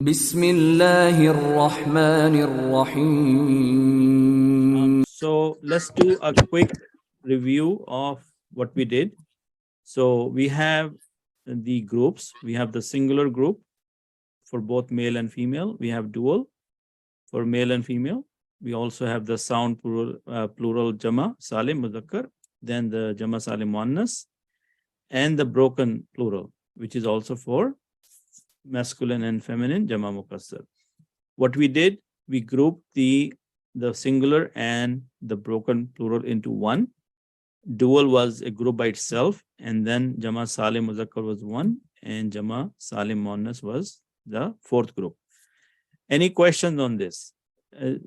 بسم الله الرحمن الرحيم. So let's do a quick review of what we did. So we have the groups. We have the singular group for both male and female. We have dual for male and female. We also have the sound plural jama, salim, mudhakkar, then the jama salim muannas, and the broken plural, which is also for masculine and feminine jama mukassar. What we did, we grouped the singular and the broken plural into one. Dual was a group by itself, and then Jama Salim Muzakkar was one, and Jama Salim Muannas was the fourth group. Any questions on this?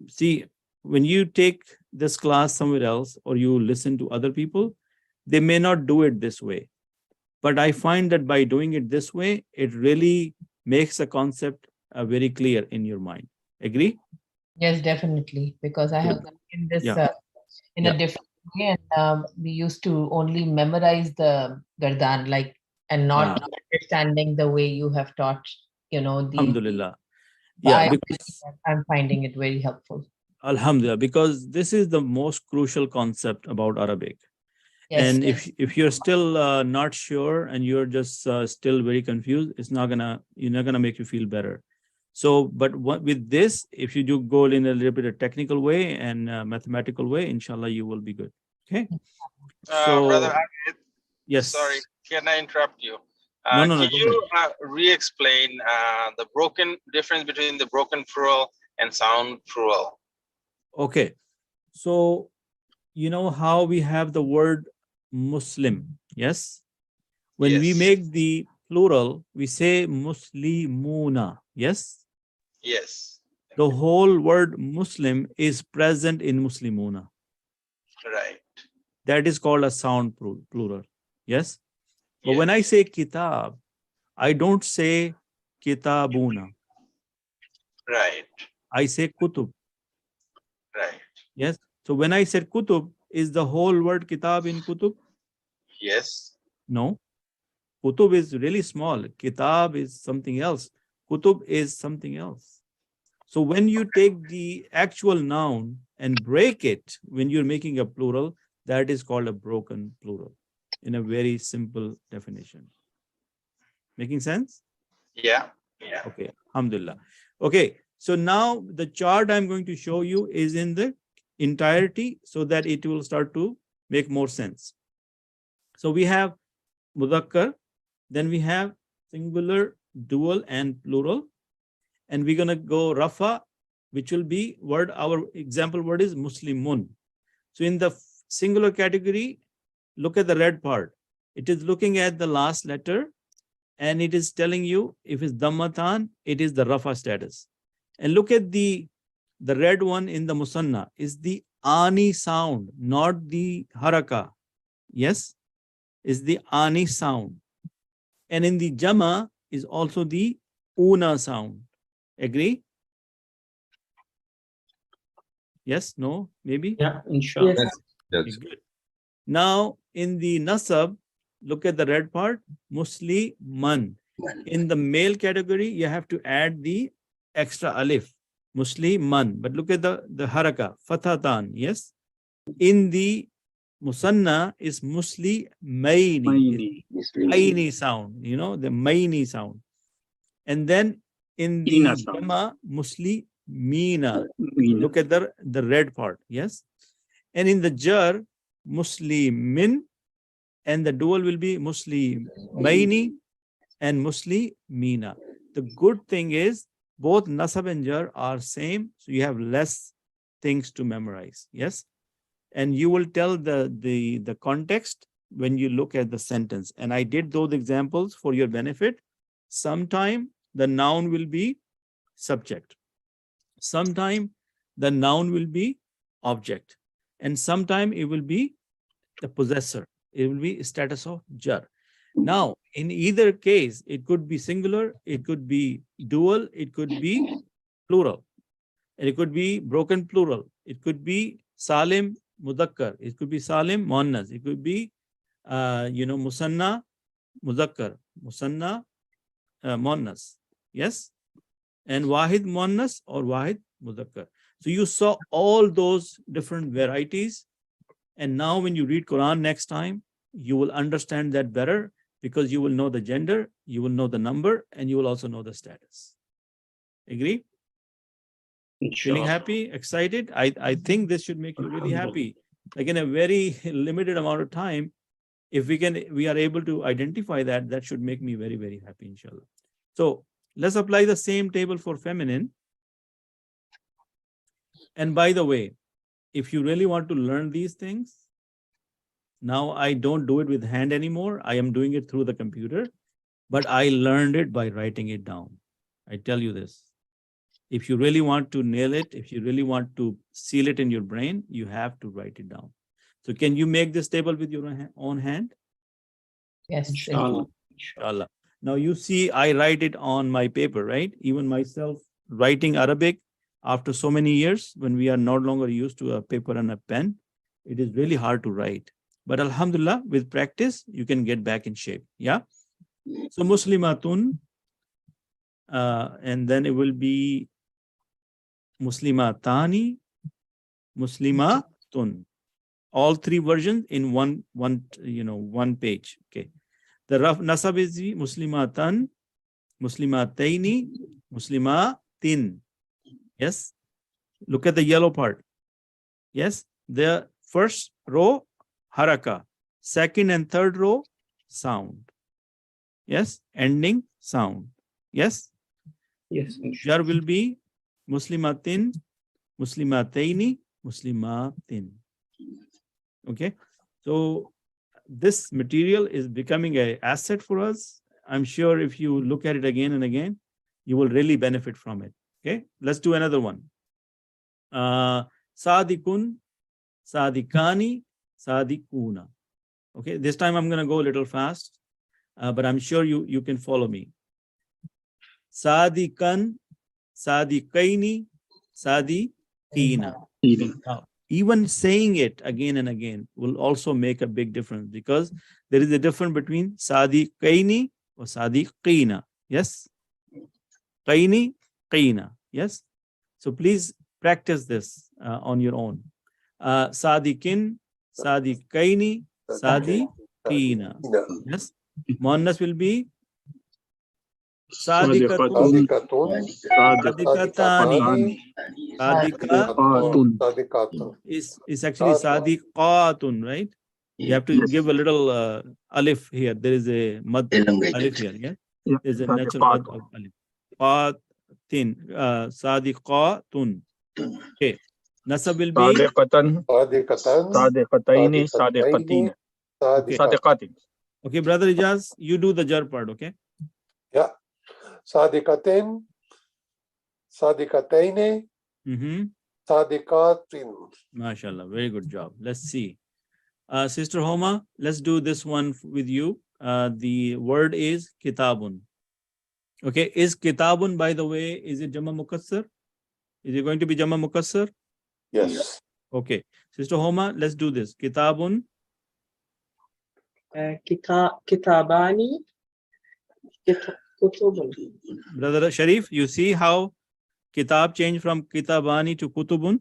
See, when you take this class somewhere else or you listen to other people, they may not do it this way. But I find that by doing it this way, it really makes the concept very clear in your mind. Agree? Yes, definitely. Because I have done in this Yeah. in a different way, and we used to only memorize the gardan, like, and not understanding the way you have taught. The Alhamdulillah. Yeah, because I'm finding it very helpful. Alhamdulillah, because this is the most crucial concept about Arabic. Yes. And if you're still not sure and you're just still very confused, you're not gonna make you feel better. So, but with this, if you do go in a little bit of technical way and mathematical way, inshallah, you will be good. Okay. So, Brother Ahmed, yes. sorry, can I interrupt you? No. Can you re-explain the difference between the broken plural and sound plural? Okay. So, you know how we have the word Muslim, yes? When we make the plural, we say Muslimuna, yes? Yes. The whole word Muslim is present in Muslimuna. Right. That is called a sound plural, yes? But when I say kitab, I don't say kitabuna. Right. I say kutub. Right. Yes. So when I said kutub, is the whole word kitab in kutub? Yes. No. Kutub is really small. Kitab is something else. Kutub is something else. So when you take the actual noun and break it, when you're making a plural, that is called a broken plural in a very simple definition. Making sense? Yeah. Okay. Alhamdulillah. Okay. So now the chart I'm going to show you is in the entirety so that it will start to make more sense. So we have Mudhakkar, then we have singular, dual, and plural. And we're going to go Rafa, which will be our example word is Muslimun. So in the singular category, look at the red part. It is looking at the last letter and it is telling you if it's Dhammatan, it is the Rafa status. And look at the red one in the Musanna is the Ani sound, not the Haraka. Yes, is the Ani sound. And in the Jama is also the Una sound. Agree? Yes, no, maybe? Yeah, inshallah. Yes. Okay, good. Now, in the Nasab, look at the red part, Musliman. In the male category, you have to add the extra alif, Musliman. But look at the haraka, Fathatan, yes? In the Musanna is Muslimaini. Aini sound, the Maini sound. And then in the Jama, Muslimina. Look at the red part, yes? And in the Jar, Muslimin, and the dual will be Muslimaini and Muslimina. The good thing is both Nasab and Jar are same, so you have less things to memorize, yes? And you will tell the context when you look at the sentence. And I did those examples for your benefit. Sometime the noun will be subject. Sometime the noun will be object. And sometime it will be the possessor. It will be status of jar. Now, in either case, it could be singular, it could be dual, it could be plural, and it could be broken plural. It could be salim mudakkar. It could be salim muannas. It could be, musanna mudakkar, musanna muannas. Yes. and Wahid Muannas or Wahid Mudhakkar. So you saw all those different varieties. And now when you read Quran next time, you will understand that better because you will know the gender, you will know the number, and you will also know the status. Agree? Feeling happy, excited? I think this should make you really happy. Like in a very limited amount of time, if we are able to identify that, that should make me very, very happy, inshallah. So let's apply the same table for feminine. And by the way, if you really want to learn these things, now I don't do it with hand anymore. I am doing it through the computer, but I learned it by writing it down. I tell you this. If you really want to nail it, if you really want to seal it in your brain, you have to write it down. So can you make this table with your own hand? Yes. Inshallah. Inshallah. Now you see, I write it on my paper, right? Even myself writing Arabic after so many years, when we are no longer used to a paper and a pen, it is really hard to write. But alhamdulillah, with practice, you can get back in shape. Yeah. So Muslimatun, and then it will be Muslimatani, Muslimatun. All three versions in one page. Okay. The rough nasab is Muslimatan, Muslimataini, Muslimatin. Yes. Look at the yellow part. Yes. The first row, haraka. Second and third row, sound. Yes. Ending sound. Yes. Yes. Jar will be Muslimatin, Muslimataini, Muslimatin. Okay. So this material is becoming an asset for us. I'm sure if you look at it again and again, you will really benefit from it. Okay. Let's do another one. Sadikun, Sadikani, Sadikuna. Okay. This time I'm going to go a little fast, but I'm sure you can follow me. Sadikan, Sadikaini, Sadikina. Now, even saying it again and again will also make a big difference because there is a difference between Sadikaini or Sadikina. Yes? Qaini, Qina. Yes? So please practice this on your own. Sadikin, Sadikaini, Sadikina. Yes? Muannas will be Sadikatun, Sadikatani. Sadikatun is actually Sadiqatun, right? You have to give a little alif here. There is a mad alif here. Yeah? There's a natural mad of alif. Qatin, Sadiqatun. Okay. Nasab will be Sadiqataini, Sadiqatin. Okay. Sadiqatin. Okay, brother Ijaz, you do the jar part, okay? Yeah. Sadiqatin, Sadiqataini, Sadiqatin. MashaAllah, very good job. Let's see. Sister Homa, let's do this one with you. The word is kitabun. Okay, is kitabun, by the way, is it Jama Mukassar? Is it going to be Jama Mukassar? Yes. Okay. Sister Homa, let's do this. Kitabun. Kitabani, kutubun. Brother Sharif, you see how kitab changed from kitabani to kutubun?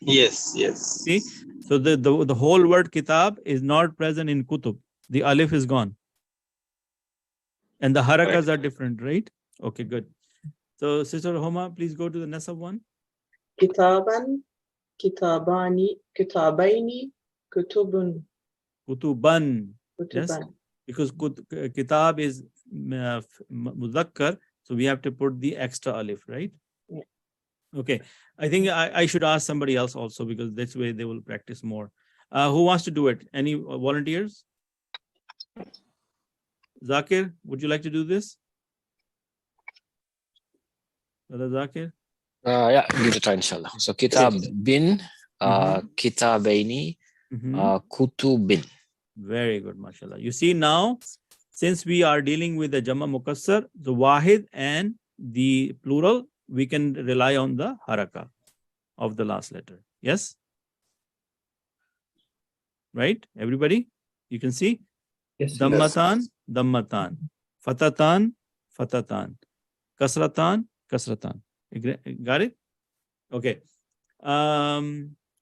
Yes, yes. See? So the whole word kitab is not present in kutub. The alif is gone. And the harakas are different, right? Okay, good. So Sister Homa, please go to the nasab one. Kitaban, kitabani, kitabaini, kutubun. Kutuban. Yes, Kutuban. because kitab is mudhakkar, so we have to put the extra alif, right? Yeah. Okay, I think I should ask somebody else also because this way they will practice more. Who wants to do it? Any volunteers? Zakir, would you like to do this? Brother Zakir? Yeah, give it a try, inshallah. So kitab bin, kitabaini, kutubin. Very good, mashallah. You see now, since we are dealing with the Jama Mukassar, the Wahid and the plural, we can rely on the haraka of the last letter. Yes? Right? Everybody? You can see? Yes. Dammatan, dammatan. Fatatan, fatatan. Kasratan, kasratan. Got it? Okay.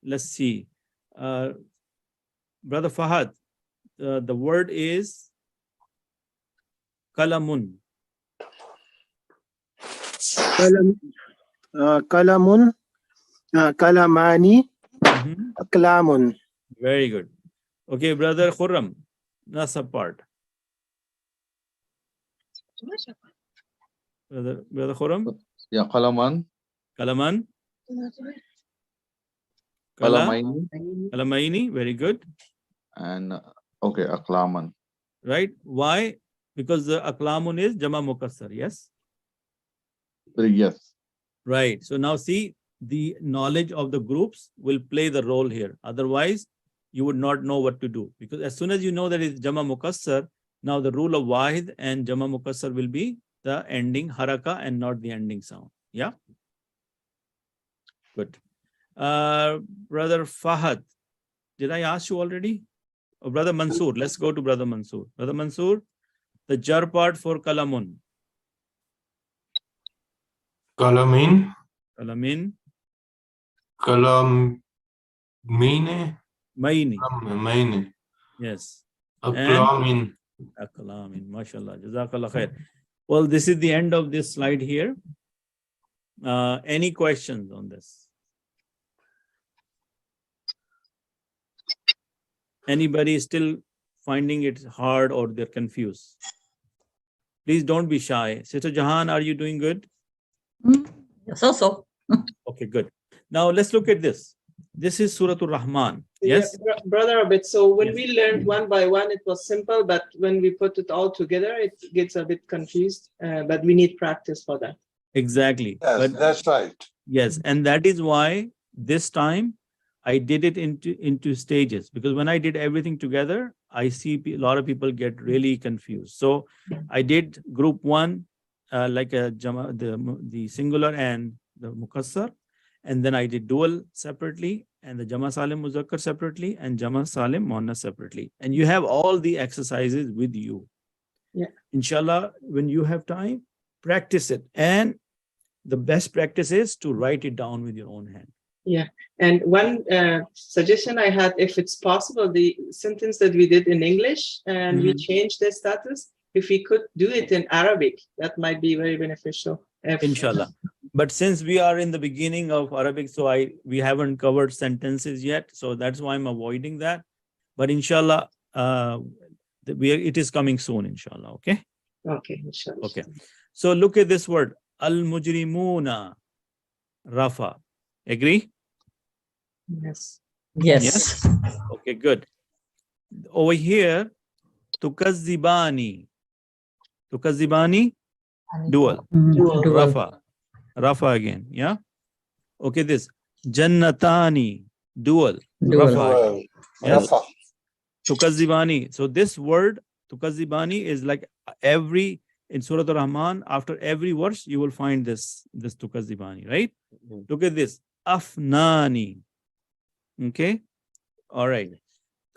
Let's see. Brother Fahad, the word is kalamun. Kalamun, kalamani, Mhm. aklamun. Very good. Okay, brother Khurram, nasab part. Brother Khurram, Yeah, Kalaman, kalaman, Kalamaini, kalamaini. Very good. and okay, Aklaman. Right? Why? Because the aklamun is jama mukassar. Yes. Yes. Right. So now see, the knowledge of the groups will play the role here. Otherwise, you would not know what to do. Because as soon as you know that it's jama mukassar, now the rule of wahid and jama mukassar will be the ending haraka and not the ending sound. Yeah. Good. Brother Fahad, did I ask you already? Oh, Brother Mansoor, let's go to Brother Mansoor. Brother Mansoor, the jar part for kalamun. Kalamin, Kalamin, kalamine, maini. maine, Yes. aklamin. Aklamin. MashaAllah. Jazakallah khair. Well, this is the end of this slide here. Any questions on this? Anybody still finding it hard or they're confused? Please don't be shy. Sister Jahan, are you doing good? So. Okay, good. Now let's look at this. This is Suratul Rahman. Yes? Yeah, Brother Abid, so when Yes. we learned one by one, it was simple, but when we put it all together, it gets a bit confused, but we need practice for that. Exactly. Yes, But that's right. yes, and that is why this time I did it into stages, because when I did everything together, I see a lot of people get really confused. So I did group one, like a jama, the singular and the mukassar, and then I did dual separately, and the jama salim muzakkar separately, and jama salim muannas separately. And you have all the exercises with you. Yeah. Inshallah, when you have time, practice it. And the best practice is to write it down with your own hand. Yeah, and one suggestion I had, if it's possible, the sentence that we did in English and we changed the status, if we could do it in Arabic, that might be very beneficial. Inshallah. But since we are in the beginning of Arabic, so we haven't covered sentences yet, so that's why I'm avoiding that. But inshallah, it is coming soon, inshallah. Okay. Okay, inshallah. Okay. So look at this word, al-mujrimuna, rafa. Agree? Yes. Yes. Okay, good. Over here, tukazzibani. Tukazzibani, dual. Rafa. Rafa again. Yeah. Okay, this jannatani, dual. Rafa. Yes. Rafa. Tukazzibani. So this word, tukazzibani, is like in Surah Al-Rahman, after every verse, you will find this tukazzibani, right? Look at this. Afnani. Okay. All right.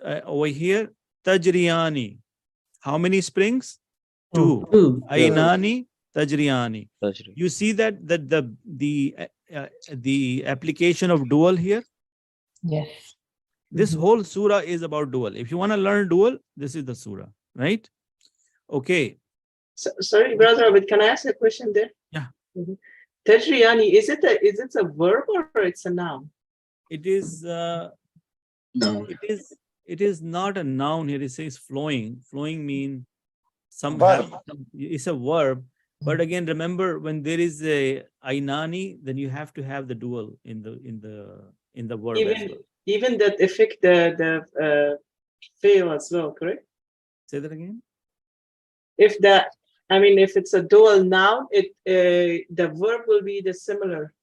Over here, tajriyani. How many springs? Two. Ainani, tajriyani. You see that the application of dual here? Yes. This whole surah is about dual. If you want to learn dual, this is the surah, right? Okay. So, sorry, brother, but can I ask a question there? Yeah. Tajriyani, is it a verb or it's a noun? It is it is not a noun here. It says flowing. Flowing means it's a verb. But again, remember, when there is a ainani, then you have to have the dual in the verb as well. Even that affect the fail as well, correct? Say that again. If it's a dual noun, the verb will be the similar.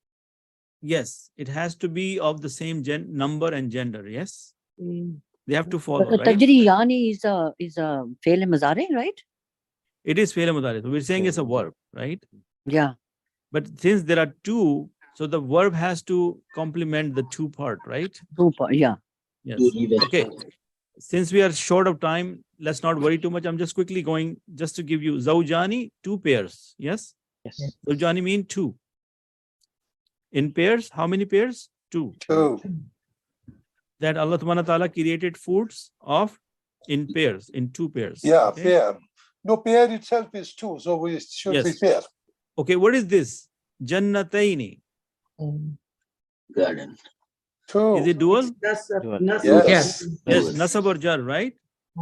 Yes, it has to be of the same number and gender. Yes, they have to follow. But right? Tajriyani is a fail mazare, right? It is fail mudari. So we're saying it's a verb, right? Yeah. But since there are two, so the verb has to complement the two part, right? Two part, yeah. Yes. Okay. Since we are short of time, let's not worry too much. I'm just quickly going just to give you zawjani, two pairs. Yes. Yes. Zawjani mean two. In pairs, how many pairs? Two. Two. That Allah Subhanahu wa Ta'ala created foods of in pairs, in two pairs. Yeah, Okay? pair. No, pair itself is two, so we should be Yes. pair. Okay, what is this? Jannataini. Garden. Two. Is it dual? Yes. Yes, nasab or jar, right?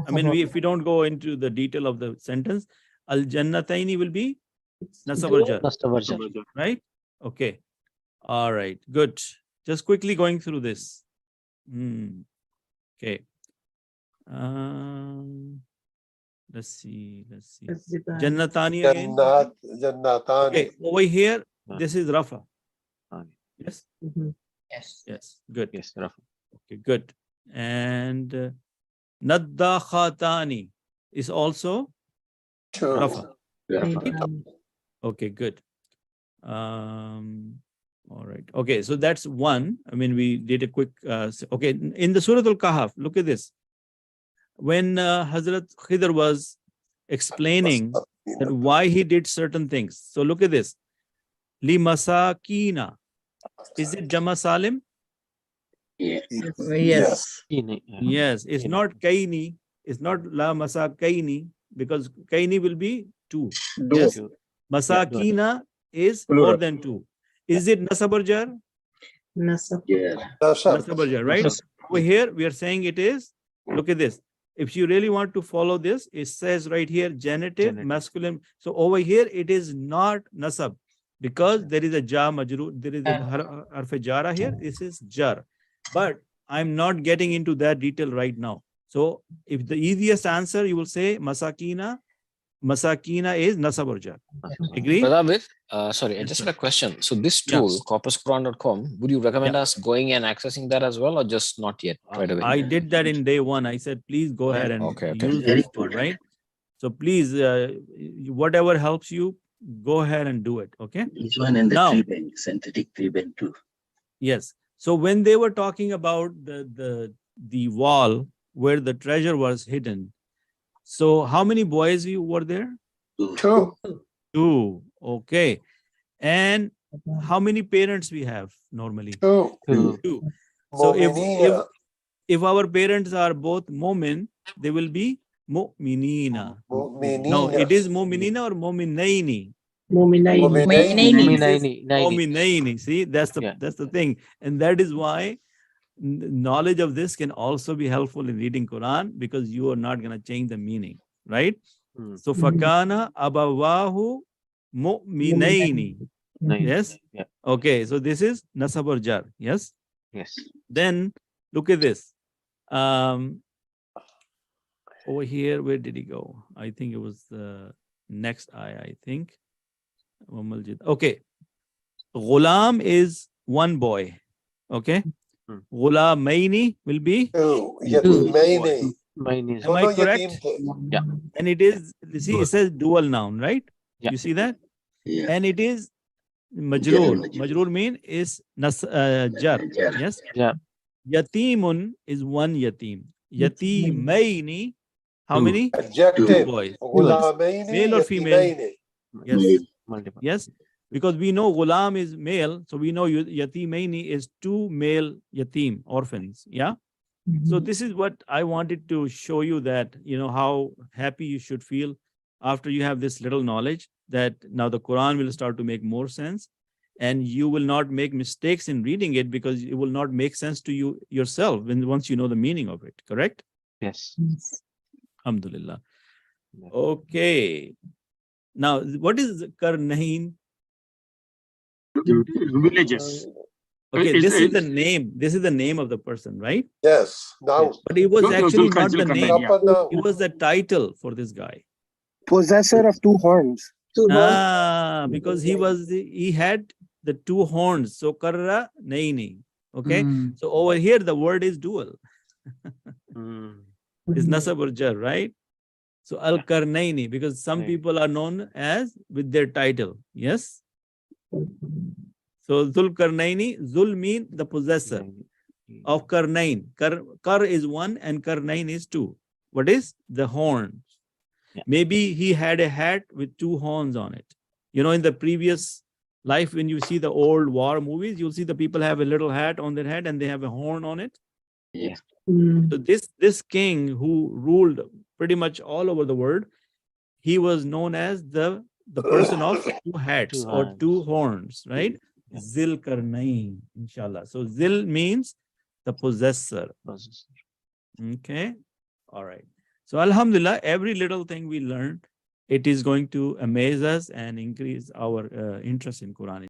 I mean, if we don't go into the detail of the sentence, al jannataini will be nasab or jar, right? Okay. All right, good. Just quickly going through this. Okay. Let's see. Jannatani again. Jannatani. Okay, over here, this is Rafa. Yes. Yes. Yes. Good. Yes, Rafa. Okay, good. And Naddakhatani is also Two. Rafa. Rafa. Okay, good. All right. Okay, so that's one. I mean, we did a quick. Okay, in the Surah Al-Kahf, look at this. When Hazrat Khidr was explaining that why he did certain things. So look at this. Li masakina. Is it Jama Salim? Yes. Yes, it's not kaini. It's not la masakaini because kaini will be two. Yes. Masakina is more than two. Is it nasab or jar? Nasab. Nasab or jar, right? Over here, we are saying it is. Look at this. If you really want to follow this, it says right here, genitive, masculine. So over here, it is not nasab because there is a jar majrur, there is a harf jara here. This is jar. But I'm not getting into that detail right now. So if the easiest answer, you will say masakina. Masakina is nasab or jar. Agree? Brother Abid, sorry, I just had a question. So this tool, corpusquran.com, would you recommend us going and accessing that as well, or just not yet right away? I did that in day one. I said, please go ahead and use this tool, right? So please, whatever helps you, go ahead and do it. Okay. This one and the Now, tree bank, synthetic tree bank too. yes. So when they were talking about the wall where the treasure was hidden, so how many boys were there? Two. Two. Okay. And how many parents we have normally? Two. Two. So if our parents are both mu'min, they will be mu'minina. No, it is mu'minina or mu'minaini. Mu'minaini. See, that's the thing. And that is why knowledge of this can also be helpful in reading Quran because you are not going to change the meaning, right? So fakana abawahu mu'minaini. Yes. Okay. So this is nasab or jar. Yes. Yes. Then look at this. Over here, where did he go? I think it was the next ayah, I think. Okay. Ghulam is one boy. Okay. Ghulamaini will be two. Yatimaini. Am I correct? Yeah. And it is, you see, it says dual noun, right? Yeah. You see that? Yeah. And it is majroor. Majroor mean is jar. Yes? Yeah. Yatimun is one yatim. Yatimaini, how many? Adjective. Two boys. Ghulamaini, Male or female? yatimaini. Yes. Yes. Because we know ghulam is male, so we know yatimaini is two male yatim, orphans. Yeah. So this is what I wanted to show you, that you know how happy you should feel after you have this little knowledge, that now the Quran will start to make more sense and you will not make mistakes in reading it because it will not make sense to you yourself once you know the meaning of it. Correct? Yes. Alhamdulillah. Okay. Now, what is Karnain? Villages. Okay, this is the name. This is the name of the person, right? Yes. Now. But it was actually not the name. Now. It was the title for this guy. Possessor of two horns. Because he had the two horns. So karra naini. Okay. So over here the word is dual. It's nasab or jar, right? So al karnaini, because some people are known as with their title. Yes. So Zul Karnaini, Zul mean the possessor of Karnain. Kar is one and Karnain is two. What is? The horn. Maybe he had a hat with two horns on it. You know, in the previous life, when you see the old war movies, you'll see the people have a little hat on their head and they have a horn on it. Yeah. So this king who ruled pretty much all over the world, he was known as the person of two hats or two horns, right? Zil Karnain, inshallah. So Zil means the possessor. Okay. All right. So alhamdulillah, every little thing we learn, it is going to amaze us and increase our interest in Quran.